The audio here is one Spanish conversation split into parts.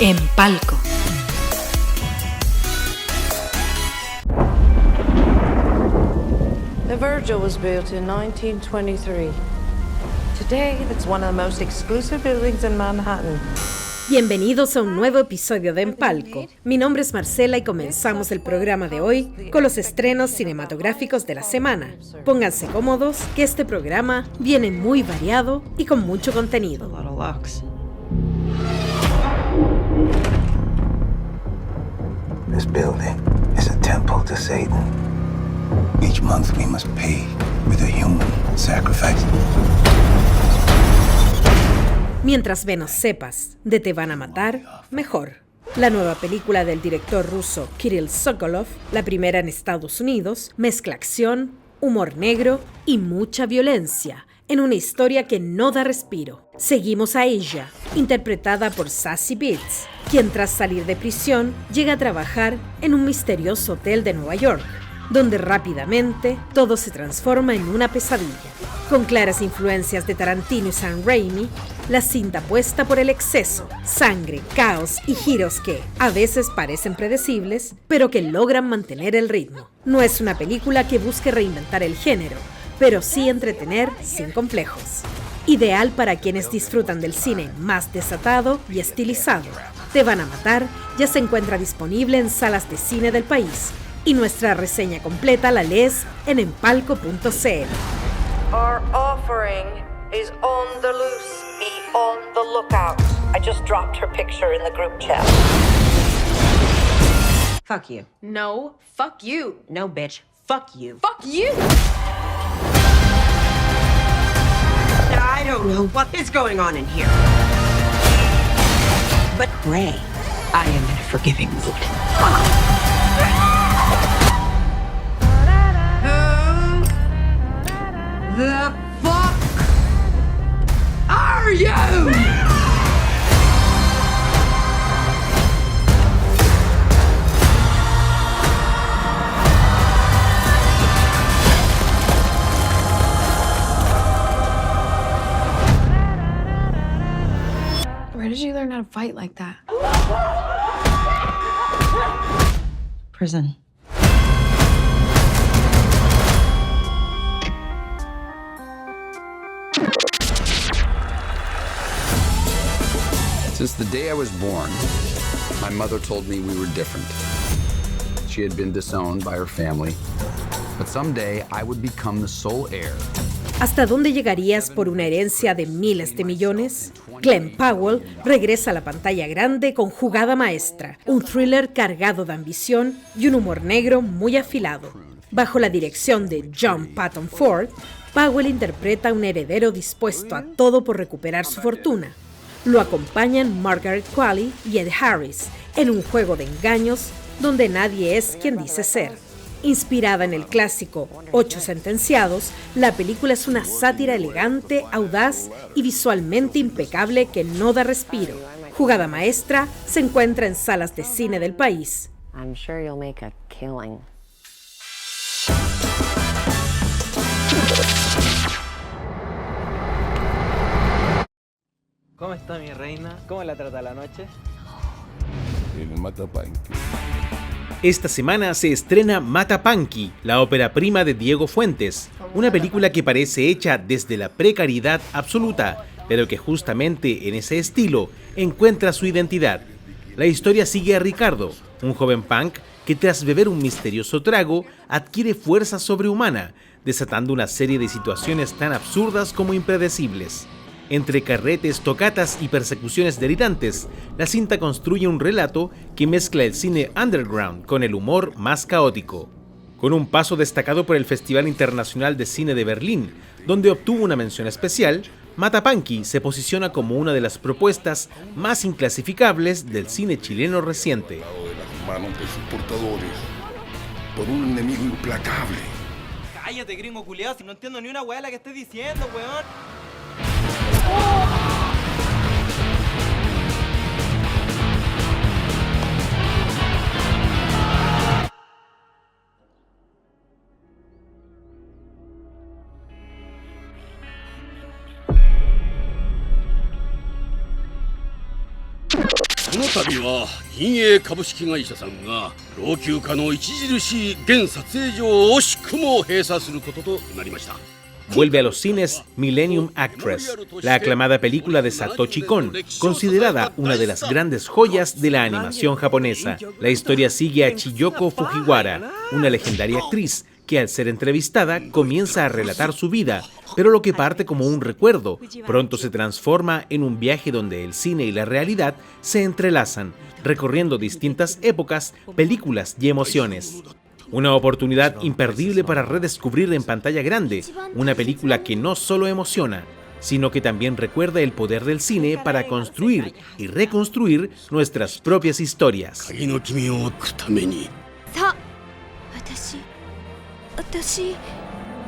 En Palco. The Virgil was built in 1923. Today, it's one of the most exclusive buildings in Manhattan. Bienvenidos a un nuevo episodio de En Palco. Mi nombre es Marcela y comenzamos el programa de hoy con los estrenos cinematográficos de la semana. Pónganse cómodos, que este programa viene muy variado y con mucho contenido. This building is a temple to Satan. Each month we must pay with a human sacrifice. Mientras menos sepas de Te van a matar, mejor. La nueva película del director ruso Kirill Sokolov, la primera en Estados Unidos, mezcla acción, humor negro y mucha violencia en una historia que no da respiro. Seguimos a Asia, interpretada por Zazie Beetz, quien tras salir de prisión llega a trabajar en un misterioso hotel de Nueva York, donde rápidamente todo se transforma en una pesadilla. Con claras influencias de Tarantino y Sam Raimi, la cinta apuesta por el exceso, sangre, caos y giros que a veces parecen predecibles, pero que logran mantener el ritmo. No es una película que busque reinventar el género, pero sí entretener sin complejos. Ideal para quienes disfrutan del cine más desatado y estilizado. Te van a matar ya se encuentra disponible en salas de cine del país. Y nuestra reseña completa la lees en enpalco.cl. Our offering is on the loose. Be on the lookout. I just dropped her picture in the group chat. Fuck you. No, fuck you. No, bitch. Fuck you. Fuck you! I don't know what is going on in here. But Ray, I am in a forgiving mood. Who the fuck are you? Where did you learn how to fight like that? Prison. Since the day I was born, my mother told me we were different. She had been disowned by her family, but someday I would become the sole heir. ¿Hasta dónde llegarías por una herencia de miles de millones? Glenn Powell regresa a la pantalla grande con Jugada Maestra, un thriller cargado de ambición y un humor negro muy afilado. Bajo la dirección de John Patton Ford, Powell interpreta a un heredero dispuesto a todo por recuperar su fortuna. Lo acompañan Margaret Qualley y Ed Harris en un juego de engaños donde nadie es quien dice ser. Inspirada en el clásico Ocho Sentenciados, la película es una sátira elegante, audaz y visualmente impecable que no da respiro. Jugada Maestra se encuentra en salas de cine del país. I'm sure you'll make a killing. ¿Cómo está mi reina? ¿Cómo la trata la noche? El Matapanqui. Esta semana se estrena Matapanqui, la ópera prima de Diego Fuentes, una película que parece hecha desde la precariedad absoluta, pero que justamente en ese estilo encuentra su identidad. La historia sigue a Ricardo, un joven punk que tras beber un misterioso trago adquiere fuerza sobrehumana, desatando una serie de situaciones tan absurdas como impredecibles. Entre carretes, tocatas y persecuciones delirantes, la cinta construye un relato que mezcla el cine underground con el humor más caótico. Con un paso destacado por el Festival Internacional de Cine de Berlín, donde obtuvo una mención especial, Matapanqui se posiciona como una de las propuestas más inclasificables del cine chileno reciente. De las manos de sus portadores, por un enemigo implacable. Cállate, gringo culiao, si no entiendo ni una weá la que estés diciendo, weón. この度は銀営株式会社さんが老朽化の著しい現撮影所を惜しくも閉鎖することとなりました。 Vuelve a los cines Millennium Actress, la aclamada película de Satoshi Kon, considerada una de las grandes joyas de la animación japonesa. La historia sigue a Chiyoko Fujiwara, una legendaria actriz que al ser entrevistada comienza a relatar su vida, pero lo que parte como un recuerdo pronto se transforma en un viaje donde el cine y la realidad se entrelazan, recorriendo distintas épocas, películas y emociones. Una oportunidad imperdible para redescubrir en pantalla grande una película que no solo emociona, sino que también recuerda el poder del cine para construir y reconstruir nuestras propias historias. 私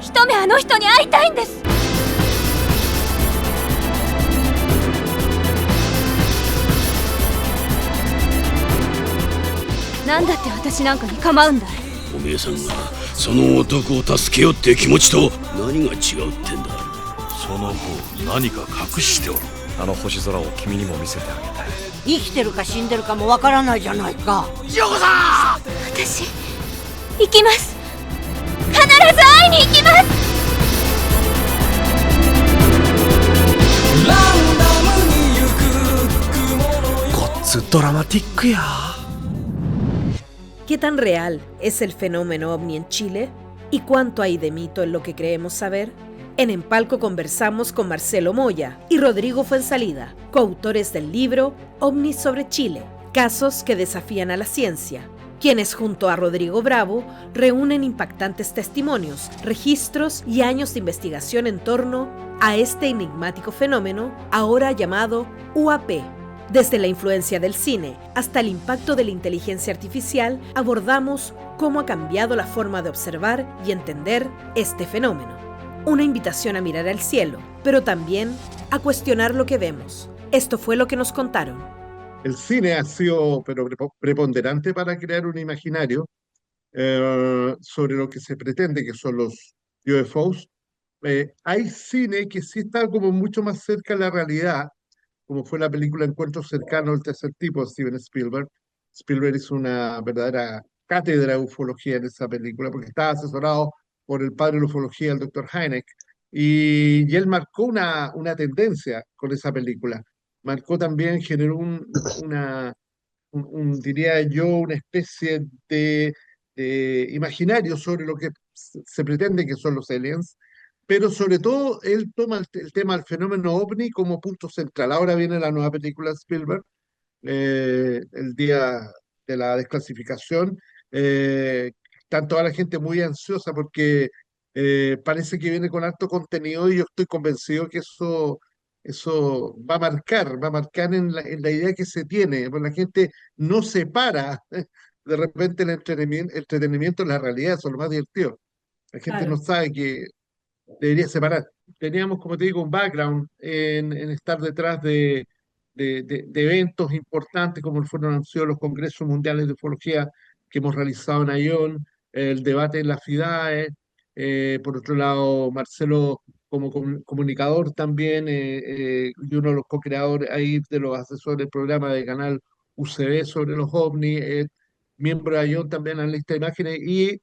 一目あの人に会いたいんです。なんだって私なんかに構うんだ。おめえさんがその男を助けようって気持ちと何が違うってんだ。その方何か隠しておる。あの星空を君にも見せてあげたい。生きてるか死んでるかもわからないじゃないか。千代子さん。私行きます。必ず会いに行きます。ごっつドラマティックや。 ¿Qué tan real es el fenómeno ovni en Chile? ¿Y cuánto hay de mito en lo que creemos saber? En Palco conversamos con Marcelo Moya y Rodrigo Fuenzalida, coautores del libro Ovnis sobre Chile, casos que desafían a la ciencia, quienes junto a Rodrigo Bravo reúnen impactantes testimonios, registros y años de investigación en torno a este enigmático fenómeno, ahora llamado UAP. Desde la influencia del cine hasta el impacto de la inteligencia artificial, abordamos cómo ha cambiado la forma de observar y entender este fenómeno. Una invitación a mirar al cielo, pero también a cuestionar lo que vemos. Esto fue lo que nos contaron. El cine ha sido preponderante para crear un imaginario sobre lo que se pretende que son los UFOs. Hay cine que sí está como mucho más cerca de la realidad, como fue la película Encuentros cercanos del tercer tipo de Steven Spielberg. Spielberg hizo una verdadera cátedra de ufología en esa película, porque estaba asesorado por el padre de la ufología, el doctor Hynek, y él marcó una tendencia con esa película. Marcó también, generó diría yo, una especie de imaginario sobre lo que se pretende que son los aliens, pero sobre todo él toma el tema del fenómeno ovni como punto central. Ahora viene la nueva película de Spielberg, el día de la desclasificación. Está toda la gente muy ansiosa porque parece que viene con alto contenido y yo estoy convencido que eso va a marcar en la idea que se tiene, porque la gente no separa de repente el entretenimiento de la realidad, eso es lo más divertido. La gente no sabe que debería separar. Teníamos, como te digo, un background en estar detrás de eventos importantes como han sido los congresos mundiales de ufología que hemos realizado en Ayón, el debate en las FIDAE, por otro lado, Marcelo como comunicador también, y uno de los co-creadores ahí de los asesores del programa de canal UCB sobre los ovnis, miembro de Ayón también, analista de imágenes, y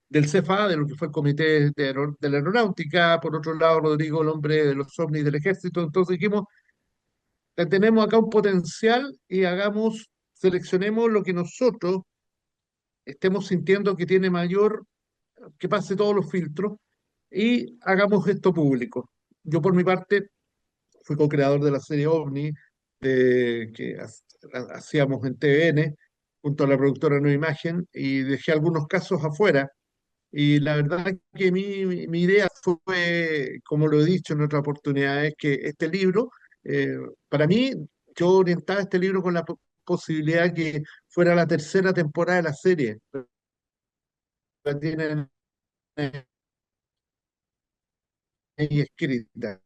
del CFA, de lo que fue el Comité de la Aeronáutica, por otro lado, Rodrigo, el hombre de los ovnis del Ejército. Entonces dijimos, tenemos acá un potencial y seleccionemos lo que nosotros estemos sintiendo que tiene mayor, que pase todos los filtros y hagamos esto público. Yo por mi parte fui co-creador de la serie OVNI que hacíamos en TVN junto a la productora Nueva Imagen y dejé algunos casos afuera. Y la verdad es que mi idea fue, como lo he dicho en otras oportunidades, que este libro, para mí, yo orientaba este libro con la posibilidad que fuera la tercera temporada de la serie. La tienen ahí escrita.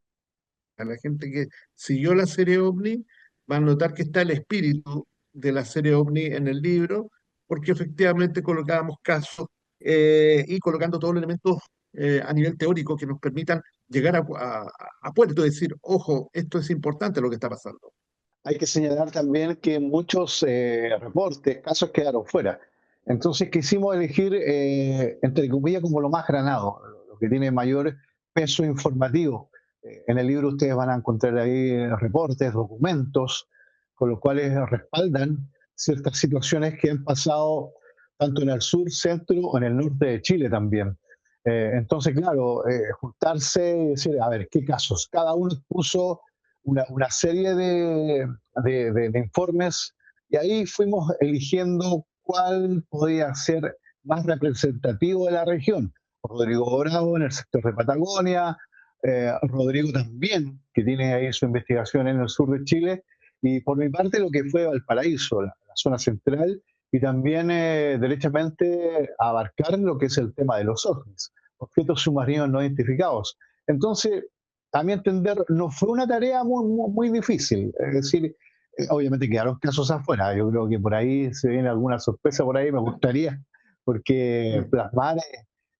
A la gente que siguió la serie OVNI va a notar que está el espíritu de la serie OVNI en el libro, porque efectivamente colocábamos casos y colocando todos los elementos a nivel teórico que nos permitan llegar a puerto y decir, ojo, esto es importante lo que está pasando. hay que señalar también que muchos reportes, casos quedaron fuera. Entonces quisimos elegir, entre comillas, como lo más granado, lo que tiene mayor peso informativo. En el libro ustedes van a encontrar ahí reportes, documentos, con los cuales respaldan ciertas situaciones que han pasado tanto en el sur, centro o en el norte de Chile también. Entonces, claro, juntarse y decir, a ver, ¿qué casos? Cada uno puso una serie de informes y ahí fuimos eligiendo cuál podía ser más representativo de la región. Rodrigo Bravo en el sector de Patagonia, Rodrigo también, que tiene ahí su investigación en el sur de Chile, y por mi parte lo que fue Valparaíso, la zona central, y también derechamente abarcar lo que es el tema de los OVNIs, objetos submarinos no identificados. Entonces, a mi entender, no fue una tarea muy difícil. Es decir, obviamente quedaron casos afuera. Yo creo que por ahí se viene alguna sorpresa por ahí, me gustaría, porque plasmar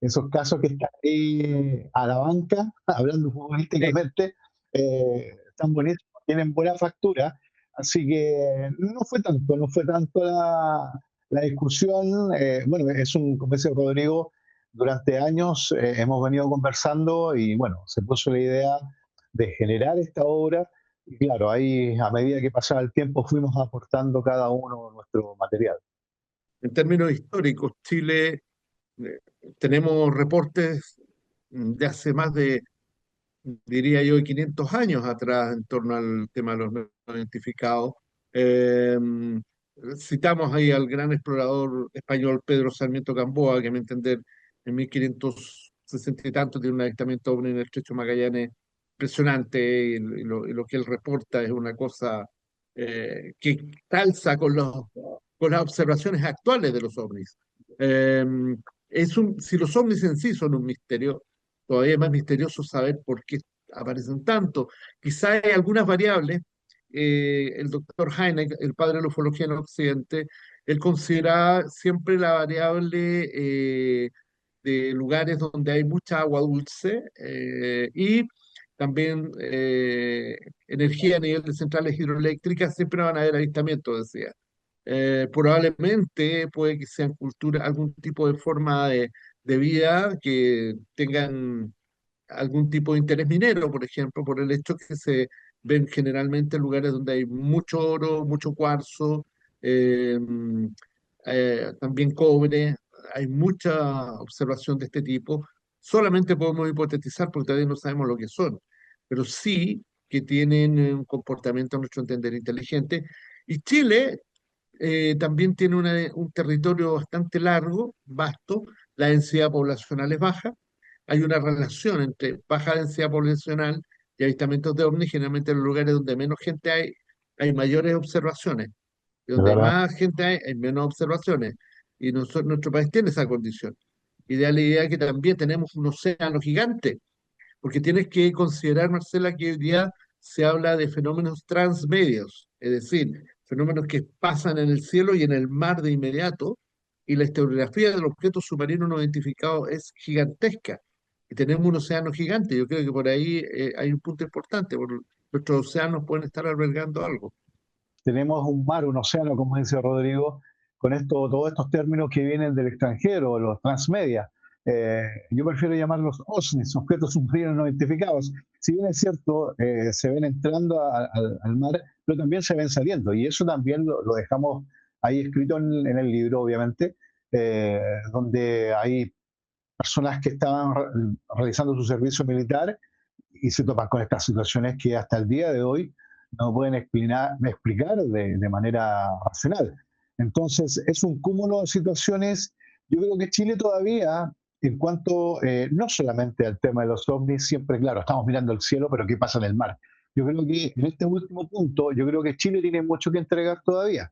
esos casos que están ahí a la banca, hablando futbolísticamente, están bonitos, tienen buena factura. Así que no fue tanto la discusión. Bueno, como dice Rodrigo, durante años hemos venido conversando y bueno, se puso la idea de generar esta obra y claro, ahí a medida que pasaba el tiempo fuimos aportando cada uno nuestro material. En términos históricos, Chile, eh, tenemos reportes de hace más de, diría yo, 500 años atrás en torno al tema de los no identificados. Eh, Citamos ahí al gran explorador español Pedro Sarmiento Gamboa, que a mi entender en 1560 y tanto tiene un avistamiento ovni en el Estrecho Magallanes impresionante, y lo que él reporta es una cosa que calza con las observaciones actuales de los ovnis. Eh, si los ovnis en sí son un misterio, todavía es más misterioso saber por qué aparecen tanto. Quizá hay algunas variables. El doctor Hynek, el padre de la ufología en Occidente, él considera siempre la variable de lugares donde hay mucha agua dulce y también energía a nivel de centrales hidroeléctricas, siempre van a haber avistamientos, decía. Probablemente puede que sean cultura, algún tipo de forma de vida que tengan algún tipo de interés minero, por ejemplo, por el hecho que se ven generalmente en lugares donde hay mucho oro, mucho cuarzo, eh, también cobre. Hay mucha observación de este tipo. Solamente podemos hipotetizar porque todavía no sabemos lo que son, pero sí que tienen un comportamiento, a nuestro entender, inteligente. Y Chile también tiene un territorio bastante largo, vasto, la densidad poblacional es baja, hay una relación entre baja densidad poblacional y avistamientos de ovnis. Generalmente en los lugares donde menos gente hay mayores observaciones, y ¿De donde hay verdad? más gente hay menos observaciones, y nuestro país tiene esa condición. Y da la idea que también tenemos un océano gigante, porque tienes que considerar, Marcela, que hoy día se habla de fenómenos transmedios, es decir, fenómenos que pasan en el cielo y en el mar de inmediato, y la historiografía del objeto submarino no identificado es gigantesca, y tenemos un océano gigante. Yo creo que por ahí hay un punto importante, porque nuestros océanos pueden estar albergando algo. Tenemos un mar, un océano, como dice Rodrigo, con todos estos términos que vienen del extranjero, los transmedia. Yo prefiero llamarlos OSNIs, objetos submarinos no identificados. Si bien es cierto, se ven entrando al mar, pero también se ven saliendo. Y eso también lo dejamos ahí escrito en el libro, obviamente, donde hay personas que estaban realizando su servicio militar y se topan con estas situaciones que hasta el día de hoy no pueden explicar de manera racional. Entonces, es un cúmulo de situaciones. Yo creo que Chile todavía, en cuanto no solamente al tema de los ovnis, siempre, claro, estamos mirando el cielo, pero ¿qué pasa en el mar? Yo creo que en este último punto, yo creo que Chile tiene mucho que entregar todavía.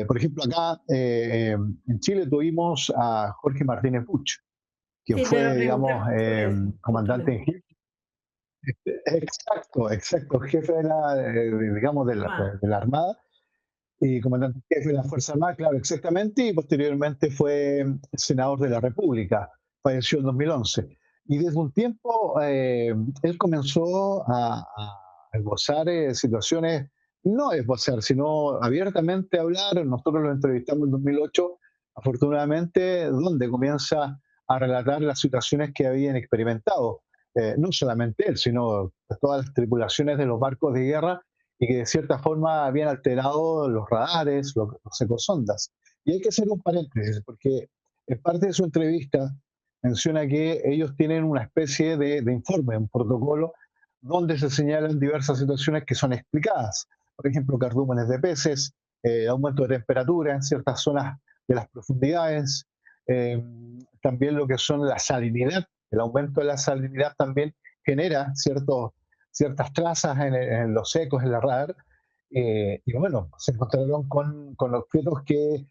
Por ejemplo, acá en Chile tuvimos a Jorge Martínez Puch, quien Sí, te iba a fue, digamos, preguntar sobre eso, comandante en justamente. jefe. Exacto, jefe digamos, Ah, de la Armada y comandante en jefe de la Fuerza Armada, claro, exactamente, y posteriormente fue senador de la República, falleció en 2011. Y desde un tiempo él comenzó a gozar situaciones no esbozar, sino abiertamente hablar. Nosotros lo entrevistamos en 2008, afortunadamente, donde comienza a relatar las situaciones que habían experimentado, no solamente él, sino todas las tripulaciones de los barcos de guerra y que de cierta forma habían alterado los radares, los ecosondas. Y hay que hacer un paréntesis, porque en parte de su entrevista menciona que ellos tienen una especie de informe, un protocolo, donde se señalan diversas situaciones que son explicadas. Por ejemplo, cardúmenes de peces, aumento de temperatura en ciertas zonas de las profundidades, también lo que son la salinidad. El aumento de la salinidad también genera ciertas trazas en los secos, en la radar, y bueno, se encontraron con objetos que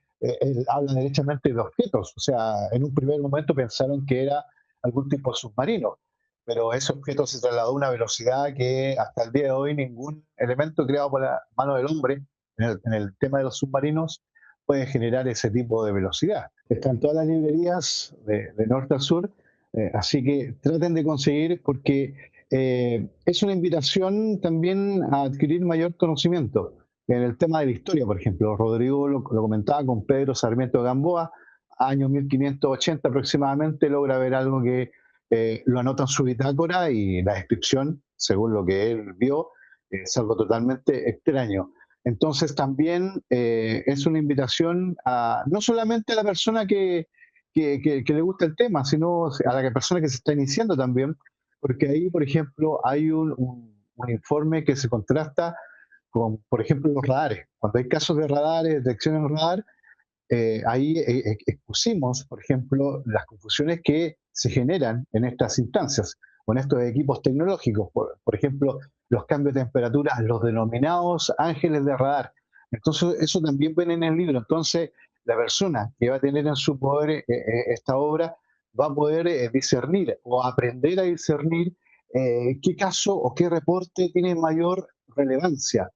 hablan derechamente de objetos. O sea, en un primer momento pensaron que era algún tipo de submarino, pero ese objeto se trasladó a una velocidad que hasta el día de hoy ningún elemento creado por la mano del hombre en el tema de los submarinos puede generar ese tipo de velocidad. Está en todas las librerías de norte a sur, así que traten de conseguir, porque es una invitación también a adquirir mayor conocimiento. En el tema de la historia, por ejemplo, Rodrigo lo comentaba con Pedro Sarmiento de Gamboa, año 1580 aproximadamente, logra ver algo que lo anota en su bitácora y la descripción, según lo que él vio, es algo totalmente extraño. Entonces también es una invitación no solamente a la persona que le gusta el tema, sino a la persona que se está iniciando también, porque ahí, por ejemplo, hay un informe que se contrasta con, por ejemplo, los radares. Cuando hay casos de radares, detecciones en radar, ahí expusimos, por ejemplo, las confusiones que se generan en estas instancias, con estos equipos tecnológicos, por ejemplo, los cambios de temperaturas, los denominados ángeles de radar. Entonces, eso también viene en el libro. Entonces, la persona que va a tener en su poder esta obra va a poder discernir o aprender a discernir qué caso o qué reporte tiene mayor relevancia,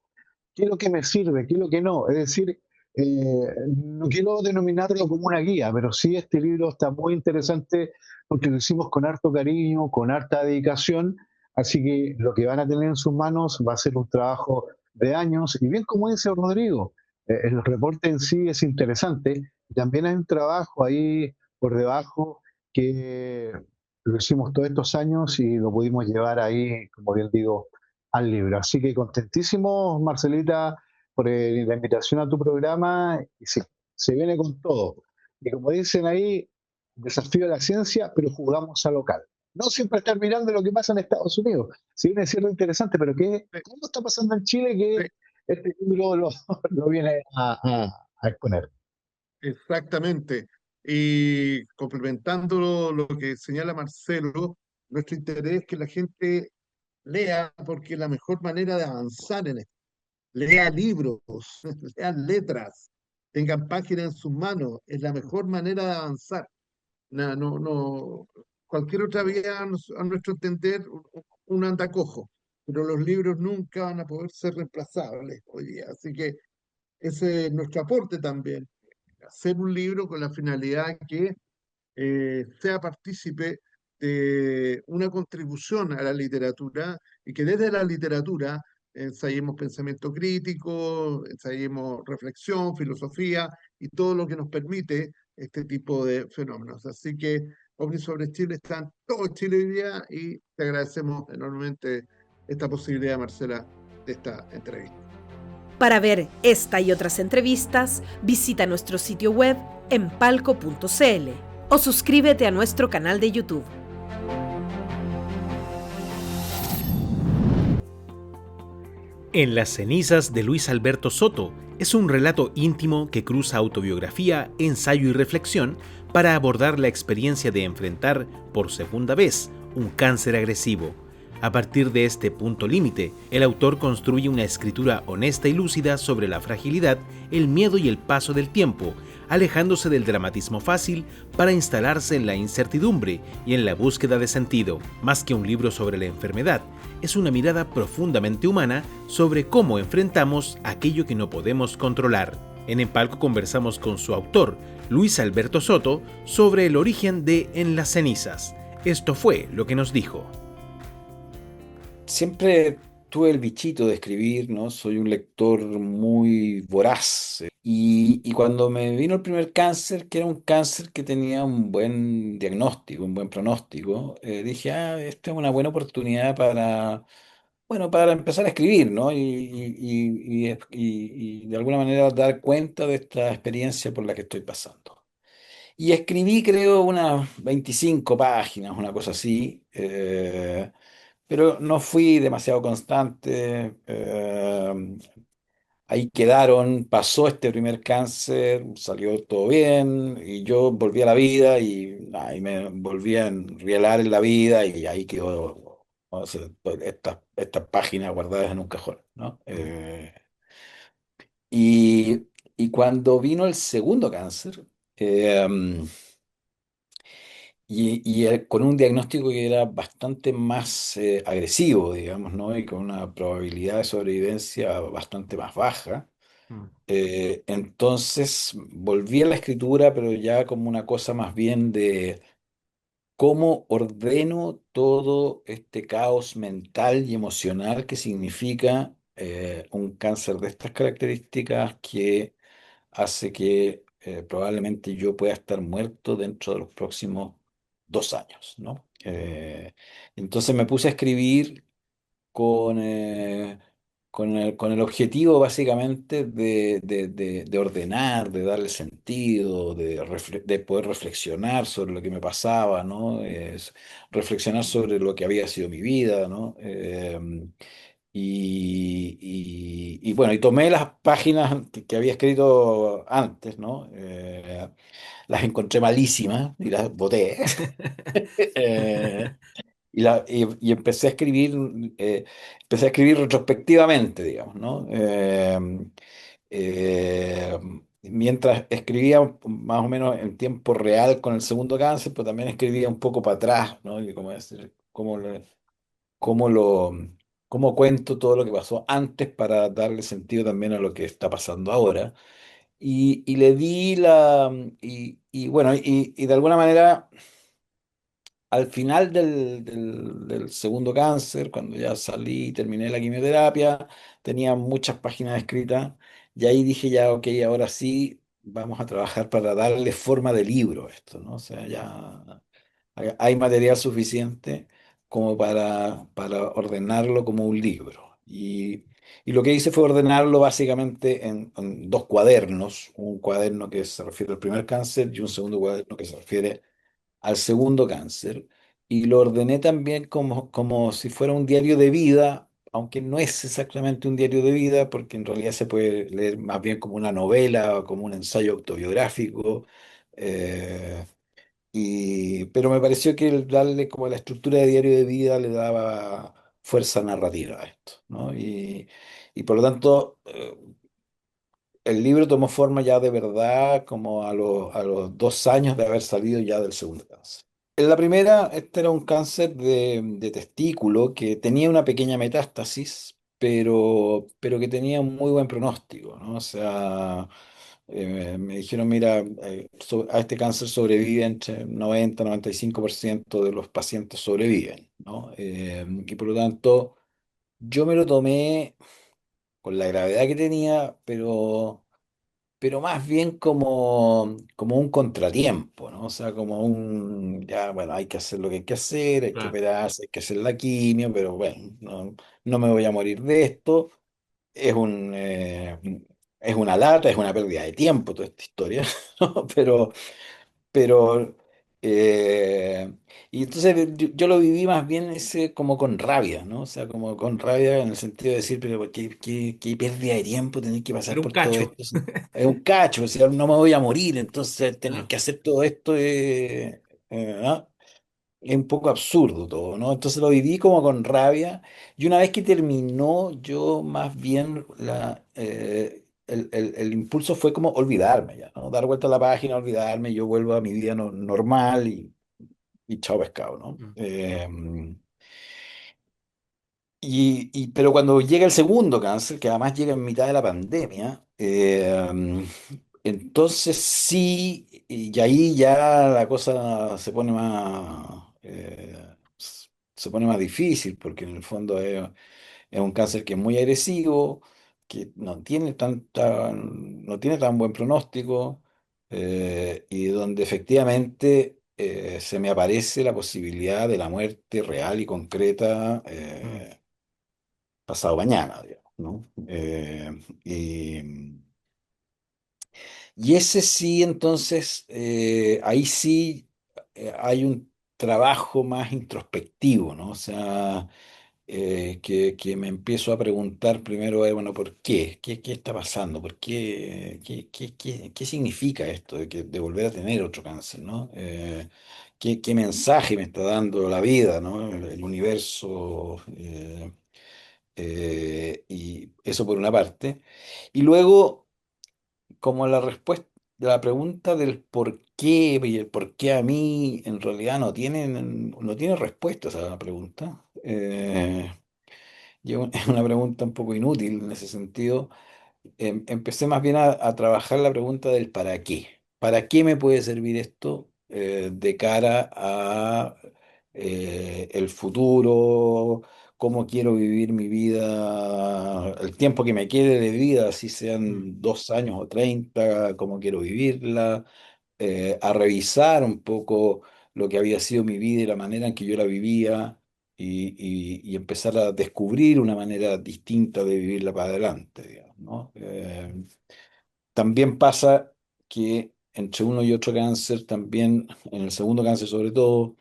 qué es lo que me sirve, qué es lo que no. Es decir, no quiero denominarlo como una guía, pero sí este libro está muy interesante porque lo hicimos con harto cariño, con harta dedicación, así que lo que van a tener en sus manos va a ser un trabajo de años, y bien como dice Rodrigo, el reporte en sí es interesante, y también hay un trabajo ahí por debajo que lo hicimos todos estos años y lo pudimos llevar ahí, como bien digo, al libro. Así que contentísimos, Marcelita, por la invitación a tu programa, y sí, se viene con todo. Y como dicen ahí, desafío a la ciencia, pero jugamos a local. No siempre estar mirando lo que pasa en Estados Unidos. Si bien es cierto interesante, pero ¿cómo está pasando en Chile que este libro lo viene a exponer? Exactamente. Y complementando lo que señala Marcelo, nuestro interés es que la gente lea, porque es la mejor manera de avanzar en esto. Lea libros, lean letras, tengan páginas en sus manos, es la mejor manera de avanzar. No, cualquier otra vía, a nuestro entender, un anda cojo, pero los libros nunca van a poder ser reemplazables hoy día. Así que ese es nuestro aporte también, hacer un libro con la finalidad que sea partícipe de una contribución a la literatura, y que desde la literatura ensayemos pensamiento crítico, ensayemos reflexión, filosofía y todo lo que nos permite este tipo de fenómenos. Así que OVNIs sobre Chile está en todo Chile hoy día, y te agradecemos enormemente esta posibilidad, Marcela, de esta entrevista. Para ver esta y otras entrevistas, visita nuestro sitio web empalco.cl o suscríbete a nuestro canal de YouTube. En las cenizas de Luis Alberto Soto es un relato íntimo que cruza autobiografía, ensayo y reflexión para abordar la experiencia de enfrentar por segunda vez un cáncer agresivo. A partir de este punto límite, el autor construye una escritura honesta y lúcida sobre la fragilidad, el miedo y el paso del tiempo, alejándose del dramatismo fácil para instalarse en la incertidumbre y en la búsqueda de sentido. Más que un libro sobre la enfermedad, es una mirada profundamente humana sobre cómo enfrentamos aquello que no podemos controlar. En Empalco conversamos con su autor, Luis Alberto Soto, sobre el origen de En las cenizas. Esto fue lo que nos dijo. Siempre tuve el bichito de escribir, ¿no? Soy un lector muy voraz. Y cuando me vino el primer cáncer, que era un cáncer que tenía un buen diagnóstico, un buen pronóstico, dije, esta es una buena oportunidad para, bueno, para empezar a escribir, ¿no? Y de alguna manera dar cuenta de esta experiencia por la que estoy pasando. Y escribí, creo, unas 25 páginas, una cosa así, pero no fui demasiado constante. Ahí quedaron, pasó este primer cáncer, salió todo bien, y yo volví a la vida y me volví a enrielar en la vida y ahí quedó, o sea, estas páginas guardadas en un cajón, ¿no? Y, y cuando vino el segundo cáncer, eh, con un diagnóstico que era bastante más agresivo, digamos, ¿no? Y con una probabilidad de sobrevivencia bastante más baja. Entonces volví a la escritura, pero ya como una cosa más bien de cómo ordeno todo este caos mental y emocional que significa un cáncer de estas características que hace que probablemente yo pueda estar muerto dentro de los próximos 2 años, ¿no? Entonces me puse a escribir con, con el objetivo básicamente de ordenar, de darle sentido, de poder reflexionar sobre lo que me pasaba, ¿no? Reflexionar sobre lo que había sido mi vida, ¿no? Y bueno, y tomé las páginas que había escrito antes, ¿no? Las encontré malísimas y las boté. Eh, y empecé a escribir retrospectivamente, digamos, ¿no? Eh, Mientras escribía más o menos en tiempo real con el segundo cáncer, pero también escribía un poco para atrás, ¿no? Y como decir, cómo lo, cómo cuento todo lo que pasó antes para darle sentido también a lo que está pasando ahora. Y le di y bueno, y de alguna manera al final del segundo cáncer, cuando ya salí y terminé la quimioterapia, tenía muchas páginas escritas y ahí dije ya, ok, ahora sí vamos a trabajar para darle forma de libro a esto, ¿no? O sea, ya hay material suficiente como para ordenarlo como un libro. Y lo que hice fue ordenarlo básicamente en dos cuadernos, un cuaderno que se refiere al primer cáncer y un segundo cuaderno que se refiere al segundo cáncer y lo ordené también como si fuera un diario de vida, aunque no es exactamente un diario de vida, porque en realidad se puede leer más bien como una novela o como un ensayo autobiográfico. eh, pero me pareció que el darle como la estructura de diario de vida le daba fuerza narrativa a esto, ¿no? Y por lo tanto, el libro tomó forma ya de verdad como a los 2 años de haber salido ya del segundo cáncer. En la primera, este era un cáncer de testículo que tenía una pequeña metástasis, pero que tenía un muy buen pronóstico, ¿no? O sea, me dijeron, mira, a este cáncer sobrevive entre 90 y 95% de los pacientes sobreviven, ¿no? Y por lo tanto, yo me lo tomé con la gravedad que tenía, pero más bien como un contratiempo, ¿no? O sea, ya, bueno, hay que hacer lo que hay que hacer, hay que Claro. operarse, hay que hacer la quimio, pero bueno, no me voy a morir de esto. Es es una lata, es una pérdida de tiempo toda esta historia, ¿no? Pero, eh, y entonces yo lo viví más bien ese como con rabia, ¿no? O sea, como con rabia en el sentido de decir, pero qué pérdida de tiempo tener que pasar Era un por todo cacho. esto. Es un cacho, o sea, no me voy a morir, entonces tener Ah, que hacer todo esto ¿no? Es un poco absurdo todo, ¿no? Entonces lo viví como con rabia y una vez que terminó, yo más bien el impulso fue como olvidarme ya, ¿no? Dar vuelta a la página, olvidarme, yo vuelvo a mi vida normal y chao pescado, ¿no? Pero cuando llega el segundo cáncer, que además llega en mitad de la pandemia, entonces sí, y ahí ya la cosa se pone más difícil, porque en el fondo Es un cáncer que es muy agresivo, que no tiene tan buen pronóstico, y donde efectivamente se me aparece la posibilidad de la muerte real y concreta pasado mañana, digamos, ¿no? Y ese sí, entonces, ahí sí hay un trabajo más introspectivo, ¿no? O sea, que me empiezo a preguntar primero, bueno, ¿por qué? ¿Qué está pasando? ¿Por qué? ¿Qué significa esto de volver a tener otro cáncer, ¿no? ¿Qué mensaje me está dando la vida, ¿no? El universo, y eso por una parte. Y luego, como la respuesta, la pregunta del por qué y el por qué a mí, en realidad no tiene respuestas a la pregunta. Es una pregunta un poco inútil en ese sentido. Empecé más bien a trabajar la pregunta del para qué. ¿Para qué me puede servir esto de cara a el futuro? ¿Cómo quiero vivir mi vida? El tiempo que me quede de vida, así sean 2 años o 30, cómo quiero vivirla, a revisar un poco lo que había sido mi vida y la manera en que yo la vivía, y empezar a descubrir una manera distinta de vivirla para adelante, digamos, ¿no? También pasa que entre uno y otro cáncer, también en el segundo cáncer sobre todo,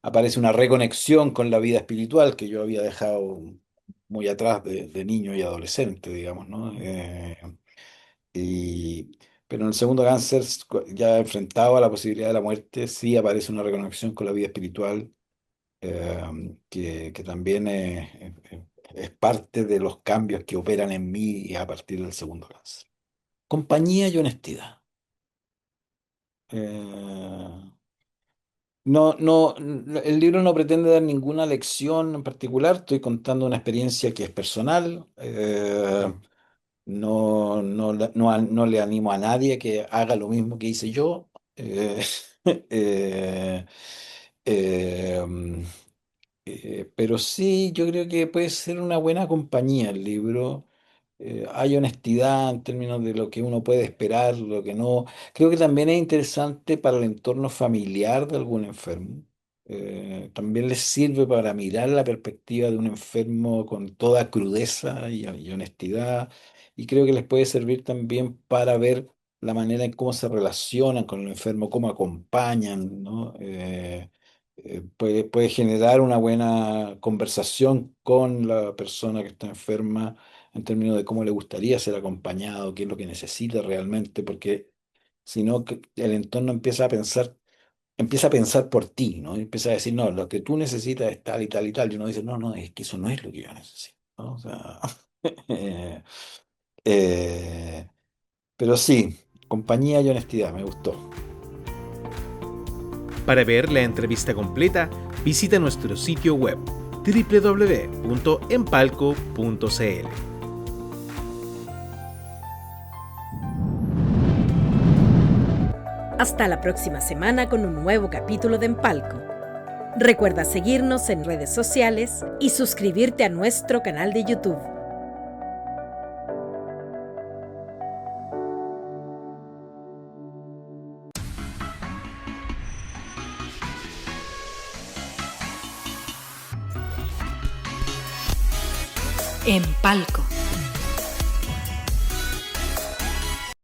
aparece una reconexión con la vida espiritual que yo había dejado muy atrás de niño y adolescente, digamos, ¿no? Y, pero en el segundo cáncer, ya enfrentado a la posibilidad de la muerte, sí aparece una reconexión con la vida espiritual, que también es parte de los cambios que operan en mí a partir del segundo cáncer. Compañía y honestidad. Eh, el libro no pretende dar ninguna lección en particular, estoy contando una experiencia que es personal. No le animo a nadie que haga lo mismo que hice yo. eh, eh, pero sí, yo creo que puede ser una buena compañía el libro. Hay honestidad en términos de lo que uno puede esperar, lo que no. Creo que también es interesante para el entorno familiar de algún enfermo. También les sirve para mirar la perspectiva de un enfermo con toda crudeza y honestidad. Y creo que les puede servir también para ver la manera en cómo se relacionan con el enfermo, cómo acompañan, ¿no? Puede generar una buena conversación con la persona que está enferma en términos de cómo le gustaría ser acompañado, qué es lo que necesita realmente, porque si no, el entorno empieza a pensar por ti, ¿no? Empieza a decir, no, lo que tú necesitas es tal y tal y tal, y uno dice, no, no, es que eso no es lo que yo necesito, ¿no? O sea, eh, pero sí, compañía y honestidad, me gustó. Para ver la entrevista completa, visita nuestro sitio web www.empalco.cl. Hasta la próxima semana con un nuevo capítulo de Empalco. Recuerda seguirnos en redes sociales y suscribirte a nuestro canal de YouTube. Empalco.